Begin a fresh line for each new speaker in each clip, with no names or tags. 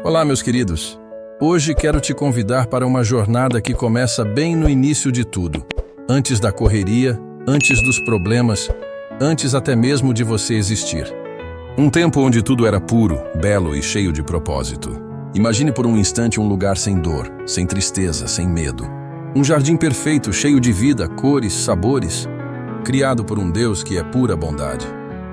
Olá, meus queridos. Hoje quero te convidar para uma jornada que começa bem no início de tudo. Antes da correria, antes dos problemas, antes até mesmo de você existir. Um tempo onde tudo era puro, belo e cheio de propósito. Imagine por um instante um lugar sem dor, sem tristeza, sem medo. Um jardim perfeito, cheio de vida, cores, sabores. Criado por um Deus que é pura bondade.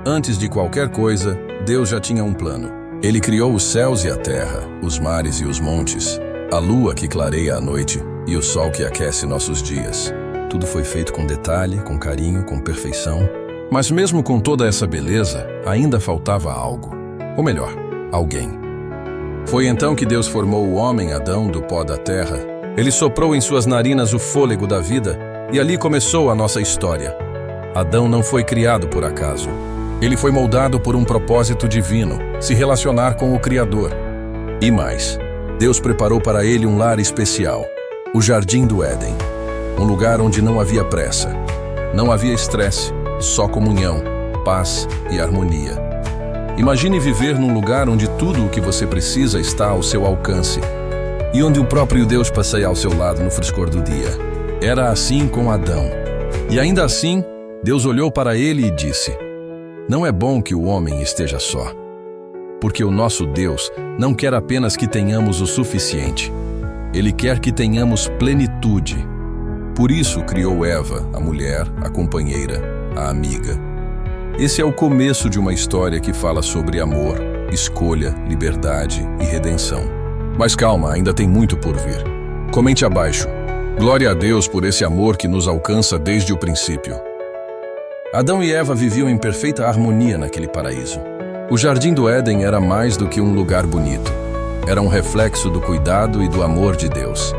Antes de qualquer coisa, Deus já tinha um plano. Ele criou os céus e a terra, os mares e os montes, a lua que clareia a noite e o sol que aquece nossos dias. Tudo foi feito com detalhe, com carinho, com perfeição. Mas mesmo com toda essa beleza, ainda faltava algo. Ou melhor, alguém. Foi então que Deus formou o homem Adão do pó da terra. Ele soprou em suas narinas o fôlego da vida e ali começou a nossa história. Adão não foi criado por acaso. Ele foi moldado por um propósito divino, se relacionar com o Criador. E mais, Deus preparou para ele um lar especial, o Jardim do Éden. Um lugar onde não havia pressa, não havia estresse, só comunhão, paz e harmonia. Imagine viver num lugar onde tudo o que você precisa está ao seu alcance e onde o próprio Deus passeia ao seu lado no frescor do dia. Era assim com Adão. E ainda assim, Deus olhou para ele e disse: "Não é bom que o homem esteja só." Porque o nosso Deus não quer apenas que tenhamos o suficiente. Ele quer que tenhamos plenitude. Por isso criou Eva, a mulher, a companheira, a amiga. Esse é o começo de uma história que fala sobre amor, escolha, liberdade e redenção. Mas calma, ainda tem muito por vir. Comente abaixo. Glória a Deus por esse amor que nos alcança desde o princípio. Adão e Eva viviam em perfeita harmonia naquele paraíso. O Jardim do Éden era mais do que um lugar bonito. Era um reflexo do cuidado e do amor de Deus.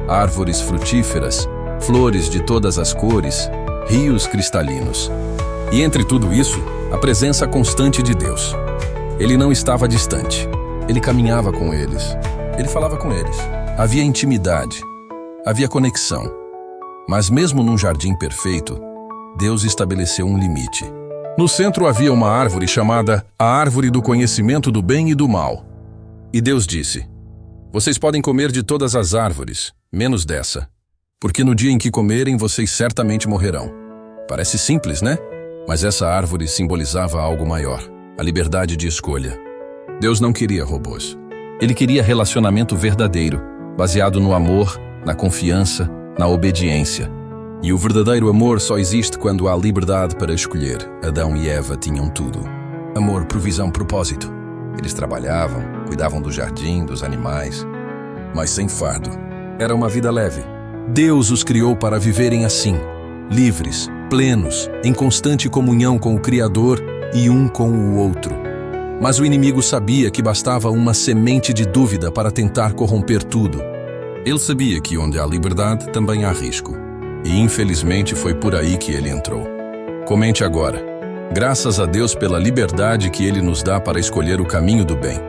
Árvores frutíferas, flores de todas as cores, rios cristalinos. E entre tudo isso, a presença constante de Deus. Ele não estava distante. Ele caminhava com eles. Ele falava com eles. Havia intimidade. Havia conexão. Mas mesmo num jardim perfeito, Deus estabeleceu um limite. No centro havia uma árvore chamada a Árvore do Conhecimento do Bem e do Mal. E Deus disse: "Vocês podem comer de todas as árvores, menos dessa, porque no dia em que comerem, vocês certamente morrerão." Parece simples, né? Mas essa árvore simbolizava algo maior, a liberdade de escolha. Deus não queria robôs. Ele queria relacionamento verdadeiro, baseado no amor, na confiança, na obediência. E o verdadeiro amor só existe quando há liberdade para escolher. Adão e Eva tinham tudo. Amor, provisão, propósito. Eles trabalhavam, cuidavam do jardim, dos animais, mas sem fardo. Era uma vida leve. Deus os criou para viverem assim, livres, plenos, em constante comunhão com o Criador e um com o outro. Mas o inimigo sabia que bastava uma semente de dúvida para tentar corromper tudo. Ele sabia que onde há liberdade também há risco. E infelizmente foi por aí que ele entrou. Comente agora. Graças a Deus pela liberdade que Ele nos dá para escolher o caminho do bem.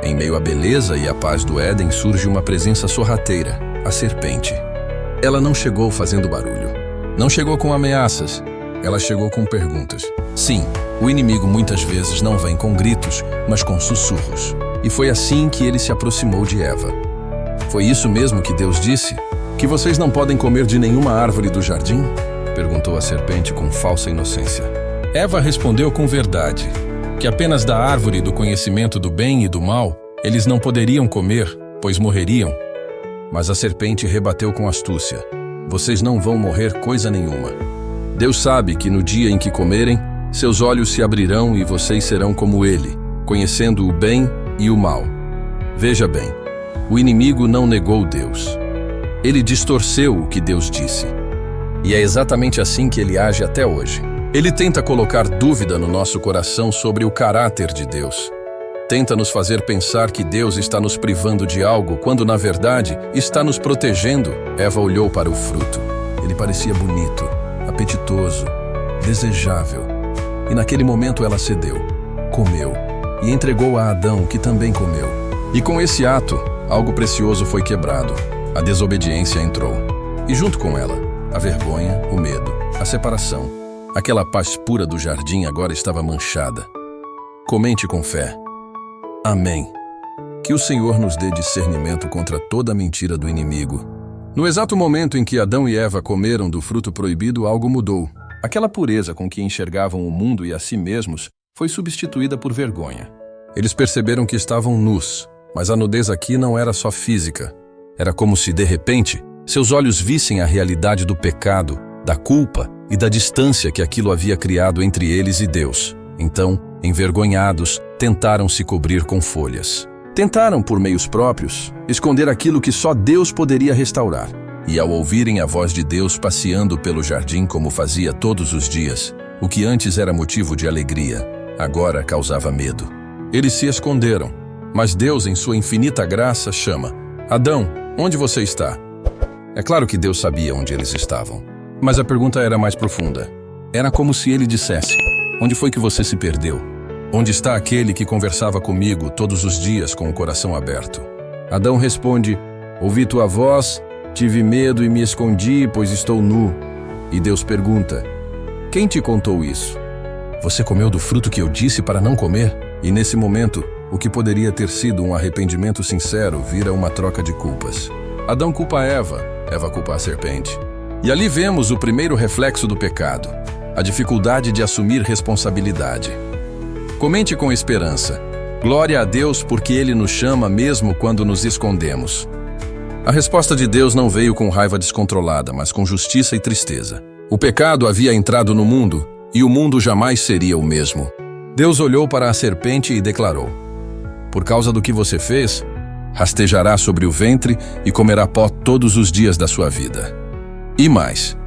Em meio à beleza e à paz do Éden surge uma presença sorrateira, a serpente. Ela não chegou fazendo barulho. Não chegou com ameaças. Ela chegou com perguntas. Sim, o inimigo muitas vezes não vem com gritos, mas com sussurros. E foi assim que ele se aproximou de Eva. Foi isso mesmo que Deus disse? Que vocês não podem comer de nenhuma árvore do jardim? Perguntou a serpente com falsa inocência. Eva respondeu com verdade, que apenas da árvore do conhecimento do bem e do mal, eles não poderiam comer, pois morreriam. Mas a serpente rebateu com astúcia. Vocês não vão morrer coisa nenhuma. Deus sabe que no dia em que comerem, seus olhos se abrirão e vocês serão como Ele, conhecendo o bem e o mal. Veja bem, o inimigo não negou Deus. Ele distorceu o que Deus disse. E é exatamente assim que ele age até hoje. Ele tenta colocar dúvida no nosso coração sobre o caráter de Deus. Tenta nos fazer pensar que Deus está nos privando de algo, quando na verdade está nos protegendo. Eva olhou para o fruto. Ele parecia bonito, apetitoso, desejável. E naquele momento ela cedeu, comeu e entregou a Adão, que também comeu. E com esse ato, algo precioso foi quebrado. A desobediência entrou. E junto com ela, a vergonha, o medo, a separação. Aquela paz pura do jardim agora estava manchada. Comente com fé. Amém. Que o Senhor nos dê discernimento contra toda a mentira do inimigo. No exato momento em que Adão e Eva comeram do fruto proibido, algo mudou. Aquela pureza com que enxergavam o mundo e a si mesmos foi substituída por vergonha. Eles perceberam que estavam nus, mas a nudez aqui não era só física. Era como se, de repente, seus olhos vissem a realidade do pecado, da culpa e da distância que aquilo havia criado entre eles e Deus. Então, envergonhados, tentaram se cobrir com folhas. Tentaram, por meios próprios, esconder aquilo que só Deus poderia restaurar. E ao ouvirem a voz de Deus passeando pelo jardim como fazia todos os dias, o que antes era motivo de alegria, agora causava medo. Eles se esconderam, mas Deus, em sua infinita graça, chama: Adão, onde você está? É claro que Deus sabia onde eles estavam, mas a pergunta era mais profunda. Era como se ele dissesse: onde foi que você se perdeu? Onde está aquele que conversava comigo todos os dias com o coração aberto? Adão responde: ouvi tua voz, tive medo e me escondi, pois estou nu. E Deus pergunta: quem te contou isso? Você comeu do fruto que eu disse para não comer? E nesse momento, o que poderia ter sido um arrependimento sincero vira uma troca de culpas. Adão culpa Eva, Eva culpa a serpente. E ali vemos o primeiro reflexo do pecado: a dificuldade de assumir responsabilidade. Comente com esperança: glória a Deus porque Ele nos chama mesmo quando nos escondemos. A resposta de Deus não veio com raiva descontrolada, mas com justiça e tristeza. O pecado havia entrado no mundo e o mundo jamais seria o mesmo. Deus olhou para a serpente e declarou: por causa do que você fez, rastejará sobre o ventre e comerá pó todos os dias da sua vida. E mais,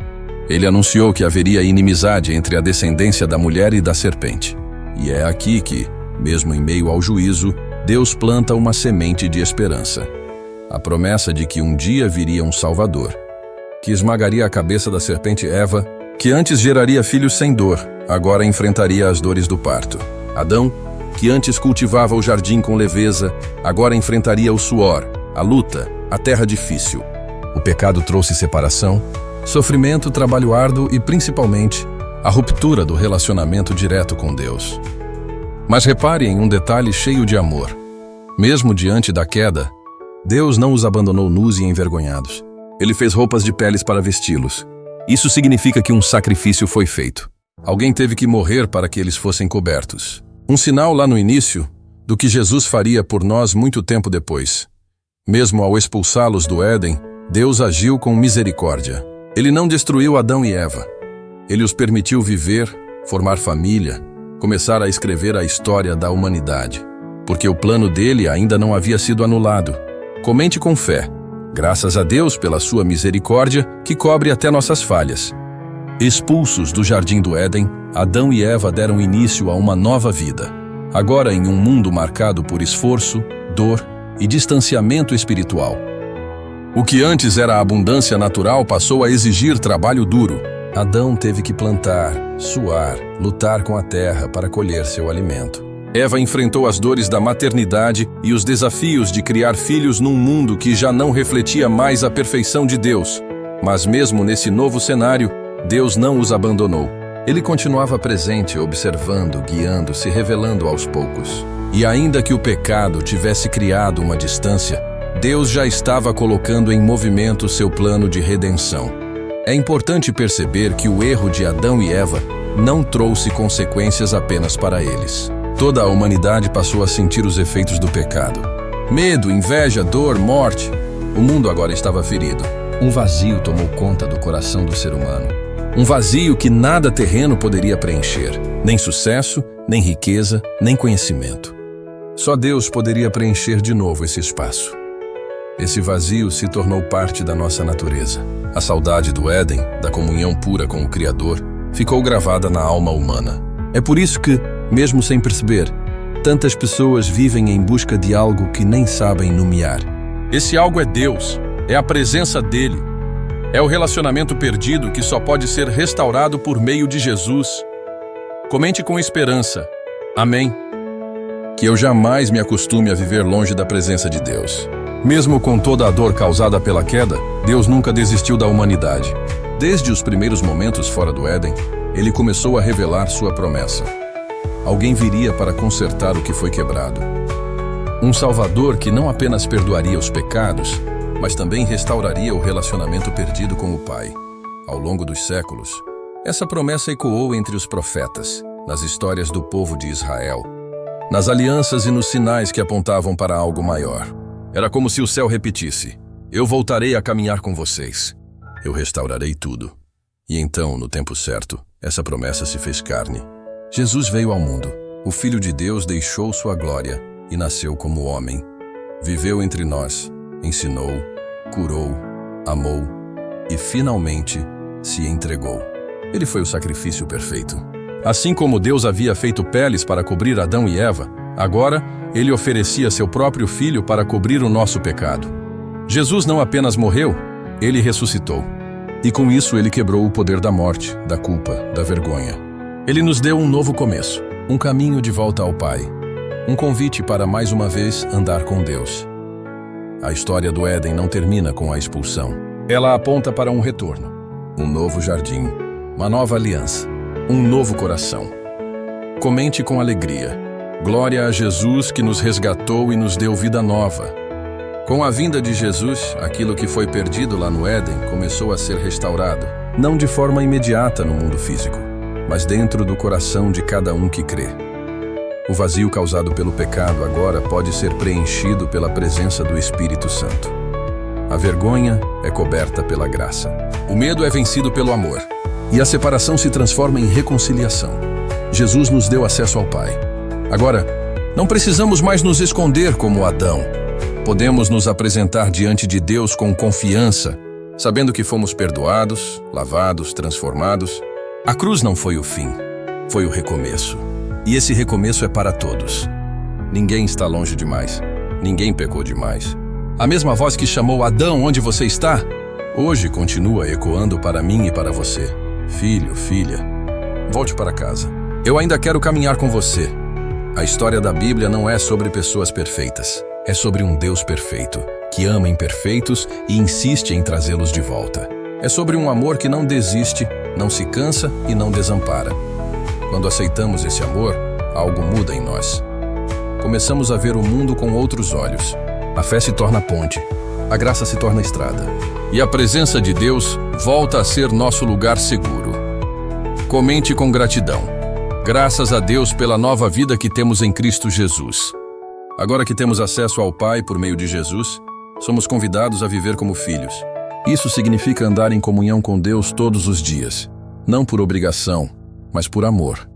Ele anunciou que haveria inimizade entre a descendência da mulher e da serpente. E é aqui que, mesmo em meio ao juízo, Deus planta uma semente de esperança. A promessa de que um dia viria um Salvador, que esmagaria a cabeça da serpente Eva, que antes geraria filhos sem dor, agora enfrentaria as dores do parto. Adão, que antes cultivava o jardim com leveza, agora enfrentaria o suor, a luta, a terra difícil. O pecado trouxe separação, sofrimento, trabalho árduo e, principalmente, a ruptura do relacionamento direto com Deus. Mas repare em um detalhe cheio de amor. Mesmo diante da queda, Deus não os abandonou nus e envergonhados. Ele fez roupas de peles para vesti-los. Isso significa que um sacrifício foi feito. Alguém teve que morrer para que eles fossem cobertos. Um sinal lá no início do que Jesus faria por nós muito tempo depois. Mesmo ao expulsá-los do Éden, Deus agiu com misericórdia. Ele não destruiu Adão e Eva. Ele os permitiu viver, formar família, começar a escrever a história da humanidade, porque o plano dele ainda não havia sido anulado. Comente com fé: graças a Deus pela sua misericórdia que cobre até nossas falhas. Expulsos do jardim do Éden, Adão e Eva deram início a uma nova vida. Agora em um mundo marcado por esforço, dor e distanciamento espiritual. O que antes era abundância natural passou a exigir trabalho duro. Adão teve que plantar, suar, lutar com a terra para colher seu alimento. Eva enfrentou as dores da maternidade e os desafios de criar filhos num mundo que já não refletia mais a perfeição de Deus. Mas mesmo nesse novo cenário, Deus não os abandonou. Ele continuava presente, observando, guiando, se revelando aos poucos. E ainda que o pecado tivesse criado uma distância, Deus já estava colocando em movimento seu plano de redenção. É importante perceber que o erro de Adão e Eva não trouxe consequências apenas para eles. Toda a humanidade passou a sentir os efeitos do pecado. Medo, inveja, dor, morte. O mundo agora estava ferido. Um vazio tomou conta do coração do ser humano. Um vazio que nada terreno poderia preencher. Nem sucesso, nem riqueza, nem conhecimento. Só Deus poderia preencher de novo esse espaço. Esse vazio se tornou parte da nossa natureza. A saudade do Éden, da comunhão pura com o Criador, ficou gravada na alma humana. É por isso que, mesmo sem perceber, tantas pessoas vivem em busca de algo que nem sabem nomear. Esse algo é Deus, é a presença dele. É o relacionamento perdido que só pode ser restaurado por meio de Jesus. Comente com esperança. Amém. Que eu jamais me acostume a viver longe da presença de Deus. Mesmo com toda a dor causada pela queda, Deus nunca desistiu da humanidade. Desde os primeiros momentos fora do Éden, Ele começou a revelar sua promessa. Alguém viria para consertar o que foi quebrado. Um Salvador que não apenas perdoaria os pecados, mas também restauraria o relacionamento perdido com o Pai. Ao longo dos séculos, essa promessa ecoou entre os profetas, nas histórias do povo de Israel, nas alianças e nos sinais que apontavam para algo maior. Era como se o céu repetisse: eu voltarei a caminhar com vocês. Eu restaurarei tudo. E então, no tempo certo, essa promessa se fez carne. Jesus veio ao mundo. O Filho de Deus deixou sua glória e nasceu como homem. Viveu entre nós, ensinou, curou, amou e, finalmente, se entregou. Ele foi o sacrifício perfeito. Assim como Deus havia feito peles para cobrir Adão e Eva, agora ele oferecia seu próprio Filho para cobrir o nosso pecado. Jesus não apenas morreu, ele ressuscitou. E com isso ele quebrou o poder da morte, da culpa, da vergonha. Ele nos deu um novo começo, um caminho de volta ao Pai. Um convite para mais uma vez andar com Deus. A história do Éden não termina com a expulsão. Ela aponta para um retorno, um novo jardim, uma nova aliança, um novo coração. Comente com alegria. Glória a Jesus que nos resgatou e nos deu vida nova. Com a vinda de Jesus, aquilo que foi perdido lá no Éden começou a ser restaurado, não de forma imediata no mundo físico, mas dentro do coração de cada um que crê. O vazio causado pelo pecado agora pode ser preenchido pela presença do Espírito Santo. A vergonha é coberta pela graça. O medo é vencido pelo amor. E a separação se transforma em reconciliação. Jesus nos deu acesso ao Pai. Agora, não precisamos mais nos esconder como Adão. Podemos nos apresentar diante de Deus com confiança, sabendo que fomos perdoados, lavados, transformados. A cruz não foi o fim, foi o recomeço. E esse recomeço é para todos. Ninguém está longe demais. Ninguém pecou demais. A mesma voz que chamou Adão, onde você está? Hoje continua ecoando para mim e para você. Filho, filha, volte para casa. Eu ainda quero caminhar com você. A história da Bíblia não é sobre pessoas perfeitas. É sobre um Deus perfeito, que ama imperfeitos e insiste em trazê-los de volta. É sobre um amor que não desiste, não se cansa e não desampara. Quando aceitamos esse amor, algo muda em nós. Começamos a ver o mundo com outros olhos. A fé se torna ponte, a graça se torna estrada. E a presença de Deus volta a ser nosso lugar seguro. Comente com gratidão. Graças a Deus pela nova vida que temos em Cristo Jesus. Agora que temos acesso ao Pai por meio de Jesus, somos convidados a viver como filhos. Isso significa andar em comunhão com Deus todos os dias, não por obrigação, mas por amor.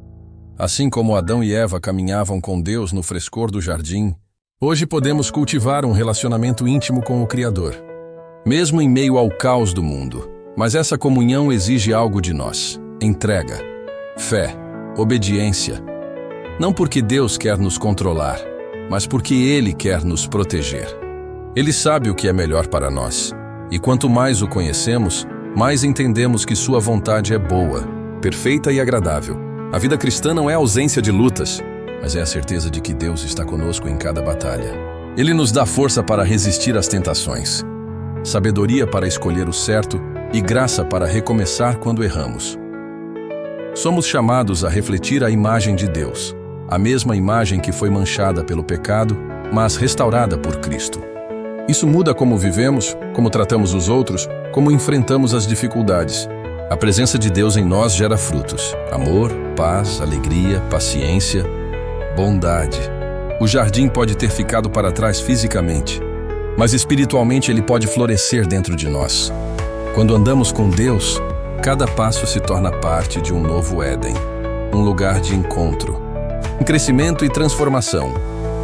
Assim como Adão e Eva caminhavam com Deus no frescor do jardim, hoje podemos cultivar um relacionamento íntimo com o Criador, mesmo em meio ao caos do mundo. Mas essa comunhão exige algo de nós: entrega, fé, obediência. Não porque Deus quer nos controlar, mas porque Ele quer nos proteger. Ele sabe o que é melhor para nós, e quanto mais o conhecemos, mais entendemos que Sua vontade é boa, perfeita e agradável. A vida cristã não é a ausência de lutas, mas é a certeza de que Deus está conosco em cada batalha. Ele nos dá força para resistir às tentações, sabedoria para escolher o certo e graça para recomeçar quando erramos. Somos chamados a refletir a imagem de Deus, a mesma imagem que foi manchada pelo pecado, mas restaurada por Cristo. Isso muda como vivemos, como tratamos os outros, como enfrentamos as dificuldades. A presença de Deus em nós gera frutos: amor, paz, alegria, paciência, bondade. O jardim pode ter ficado para trás fisicamente, mas espiritualmente ele pode florescer dentro de nós. Quando andamos com Deus, cada passo se torna parte de um novo Éden, um lugar de encontro, um crescimento e transformação.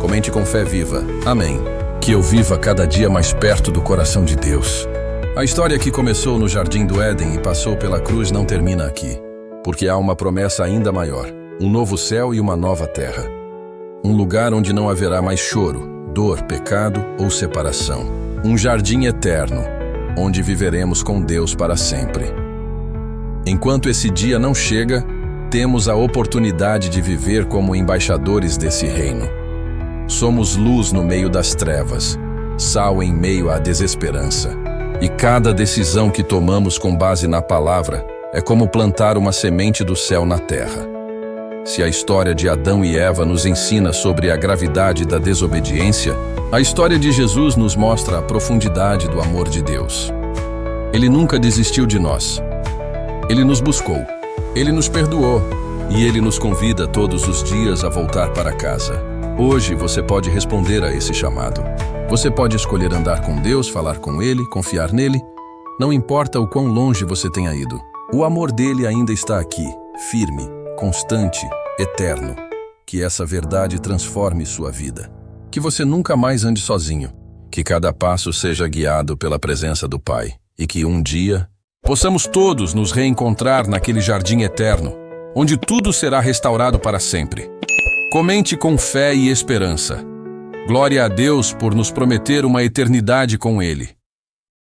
Comente com fé viva. Amém. Que eu viva cada dia mais perto do coração de Deus. A história que começou no Jardim do Éden e passou pela cruz não termina aqui, porque há uma promessa ainda maior: um novo céu e uma nova terra. Um lugar onde não haverá mais choro, dor, pecado ou separação. Um jardim eterno, onde viveremos com Deus para sempre. Enquanto esse dia não chega, temos a oportunidade de viver como embaixadores desse reino. Somos luz no meio das trevas, sal em meio à desesperança. E cada decisão que tomamos com base na palavra é como plantar uma semente do céu na terra. Se a história de Adão e Eva nos ensina sobre a gravidade da desobediência, a história de Jesus nos mostra a profundidade do amor de Deus. Ele nunca desistiu de nós. Ele nos buscou, Ele nos perdoou e Ele nos convida todos os dias a voltar para casa. Hoje você pode responder a esse chamado. Você pode escolher andar com Deus, falar com Ele, confiar nele. Não importa o quão longe você tenha ido. O amor dele ainda está aqui, firme, constante, eterno. Que essa verdade transforme sua vida. Que você nunca mais ande sozinho. Que cada passo seja guiado pela presença do Pai. E que um dia possamos todos nos reencontrar naquele jardim eterno, onde tudo será restaurado para sempre. Comente com fé e esperança. Glória a Deus por nos prometer uma eternidade com Ele.